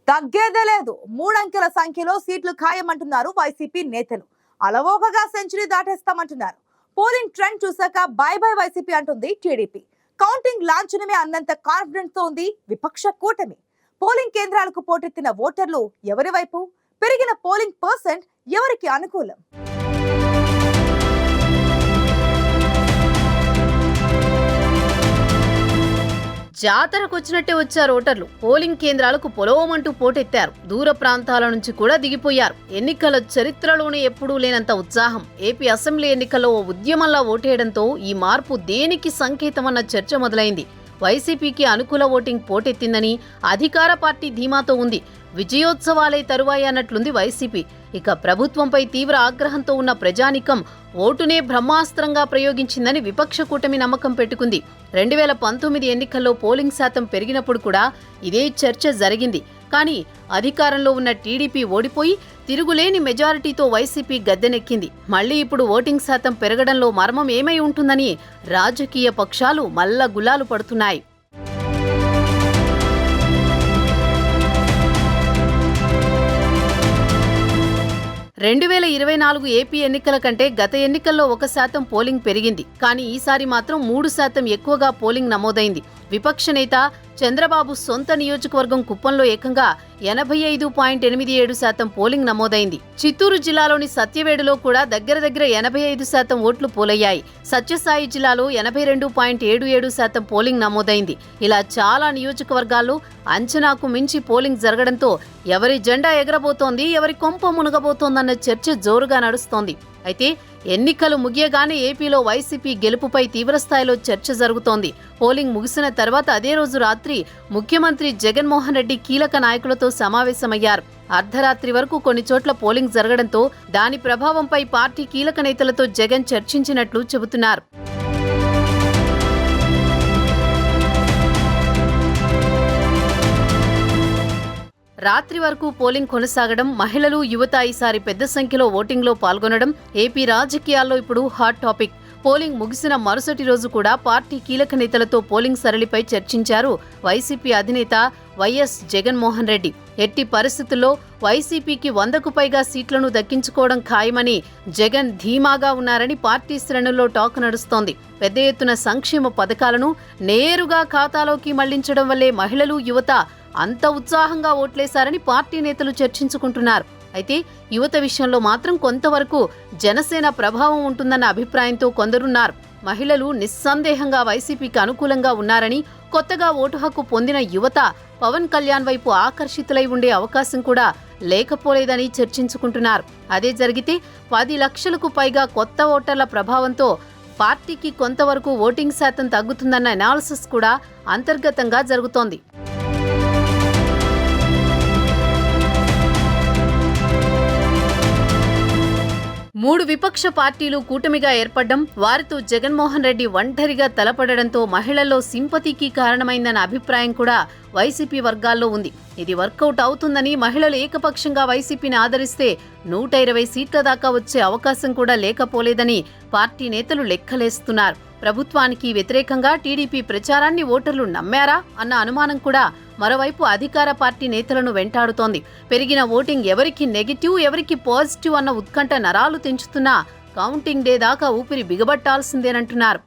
తగ్గేదే లేదు. మూడంకెల సంఖ్యలో సీట్లు ఖాయమంటున్నారు వైసీపీ నేతలు. అలవోకగా సెంచరీ దాటేస్తామంటున్నారు. పోలింగ్ ట్రెండ్ చూసాక బై బై వైసీపీ అంటుంది టీడీపీ. కౌంటింగ్ లాంఛనమే అన్నంత కాన్ఫిడెన్స్ తో ఉంది విపక్ష కూటమి. పోలింగ్ కేంద్రాలకు పోటెత్తిన ఓటర్లు ఎవరి వైపు? పెరిగిన పోలింగ్ పర్సెంట్ ఎవరికి అనుకూలం? జాతరకు వచ్చినట్టే వచ్చారు ఓటర్లు. పోలింగ్ కేంద్రాలకు పొలవమంటూ పోటెత్తారు. దూర ప్రాంతాల నుంచి కూడా దిగిపోయారు. ఎన్నికల చరిత్రలోనే ఎప్పుడూ లేనంత ఉత్సాహం. ఏపీ అసెంబ్లీ ఎన్నికల్లో ఓ ఉద్యమంలా ఓటేయడంతో ఈ మార్పు దేనికి సంకేతమన్న చర్చ మొదలైంది. వైసీపీకి అనుకూల ఓటింగ్ పోటెత్తిందని అధికార పార్టీ ధీమాతో ఉంది. విజయోత్సవాలే తరువాయి అన్నట్లుంది వైసీపీ. ఇక ప్రభుత్వంపై తీవ్ర ఆగ్రహంతో ఉన్న ప్రజానికం ఓటునే బ్రహ్మాస్త్రంగా ప్రయోగించిందని విపక్ష కూటమి నమ్మకం పెట్టుకుంది. 2019 ఎన్నికల్లో పోలింగ్ శాతం పెరిగినప్పుడు కూడా ఇదే చర్చ జరిగింది. కానీ అధికారంలో ఉన్న టీడీపీ ఓడిపోయి తిరుగులేని మెజారిటీతో వైసీపీ గద్దెనెక్కింది. మళ్లీ ఇప్పుడు ఓటింగ్ శాతం పెరగడంలో మర్మం ఏమై ఉంటుందని రాజకీయ పక్షాలు మల్ల గులాలు పడుతున్నాయి. 2024 ఏపీ ఎన్నికల కంటే గత ఎన్నికల్లో 1% పోలింగ్ పెరిగింది. కానీ ఈసారి మాత్రం 3% ఎక్కువగా పోలింగ్ నమోదైంది. విపక్ష నేత చంద్రబాబు సొంత నియోజకవర్గం కుప్పంలో ఏకంగా 85.87% పోలింగ్ నమోదైంది. చిత్తూరు జిల్లాలోని సత్యవేడులో కూడా దగ్గర 85% ఓట్లు పోలయ్యాయి. సత్యసాయి జిల్లాలో 82.77% పోలింగ్ నమోదైంది. ఇలా చాలా నియోజకవర్గాల్లో అంచనాకు మించి పోలింగ్ జరగడంతో ఎవరి జెండా ఎగరబోతోంది, ఎవరి కొంప మునగబోతోందన్న చర్చ జోరుగా నడుస్తోంది. అయితే ఎన్నికలు ముగియగానే ఏపీలో వైసీపీ గెలుపుపై తీవ్రస్థాయిలో చర్చ జరుగుతోంది. పోలింగ్ ముగిసిన తర్వాత అదే రోజు రాత్రి ముఖ్యమంత్రి జగన్మోహన్ రెడ్డి కీలక నాయకులతో సమావేశమయ్యారు. అర్ధరాత్రి వరకు కొన్ని చోట్ల పోలింగ్ జరగడంతో దాని ప్రభావంపై పార్టీ కీలక నేతలతో జగన్ చర్చించినట్లు చెబుతున్నారు. రాత్రి వరకు పోలింగ్ కొనసాగడం, మహిళలు, యువత ఈసారి పెద్ద సంఖ్యలో ఓటింగ్లో పాల్గొనడం ఏపీ రాజకీయాల్లో ఇప్పుడు హాట్ టాపిక్. పోలింగ్ ముగిసిన మరుసటి రోజు కూడా పార్టీ కీలక నేతలతో పోలింగ్ సరళిపై చర్చించారు వైసీపీ అధినేత వైఎస్ జగన్మోహన్ రెడ్డి. ఎట్టి పరిస్థితుల్లో వైసీపీకి 100కు పైగా సీట్లను దక్కించుకోవడం ఖాయమని జగన్ ధీమాగా ఉన్నారని పార్టీ శ్రేణుల్లో టాక్ నడుస్తోంది. పెద్ద ఎత్తున సంక్షేమ పథకాలను నేరుగా ఖాతాలోకి మళ్లించడం వల్లే మహిళలు, యువత అంత ఉత్సాహంగా ఓట్లేశారని పార్టీ నేతలు చర్చించుకుంటున్నారు. అయితే యువత విషయంలో మాత్రం కొంతవరకు జనసేన ప్రభావం ఉంటుందన్న అభిప్రాయంతో కొందరున్నారు. మహిళలు నిస్సందేహంగా వైసీపీకి అనుకూలంగా ఉన్నారని, కొత్తగా ఓటు హక్కు పొందిన యువత పవన్ కళ్యాణ్ వైపు ఆకర్షితులై ఉండే అవకాశం కూడా లేకపోలేదని చర్చించుకుంటున్నారు. అదే జరిగితే 10 లక్షలకు పైగా కొత్త ఓటర్ల ప్రభావంతో పార్టీకి కొంతవరకు ఓటింగ్ శాతం తగ్గుతుందన్న అనాలిసిస్ కూడా అంతర్గతంగా జరుగుతోంది. మూడు విపక్ష పార్టీలు కూటమిగా ఏర్పడడం, వారితో జగన్మోహన్ రెడ్డి ఒంటరిగా తలపడడంతో మహిళల్లో సింపతికి కారణమైందన్న అభిప్రాయం కూడా వైసీపీ వర్గాల్లో ఉంది. ఇది వర్కౌట్ అవుతుందని, మహిళలు ఏకపక్షంగా వైసీపీని ఆదరిస్తే 120 సీట్ల దాకా వచ్చే అవకాశం కూడా లేకపోలేదని పార్టీ నేతలు లెక్కలేస్తున్నారు. ప్రభుత్వానికి వ్యతిరేకంగా టీడీపీ ప్రచారాన్ని ఓటర్లు నమ్మారా అన్న అనుమానం కూడా మరోవైపు అధికార పార్టీ నేతలను వెంటాడుతోంది. పెరిగిన ఓటింగ్ ఎవరికి నెగిటివ్, ఎవరికి పాజిటివ్ అన్న ఉత్కంఠ నరాలు తెంచుతున్నా కౌంటింగ్ డే దాకా ఊపిరి బిగబట్టాల్సిందేనంటున్నారు.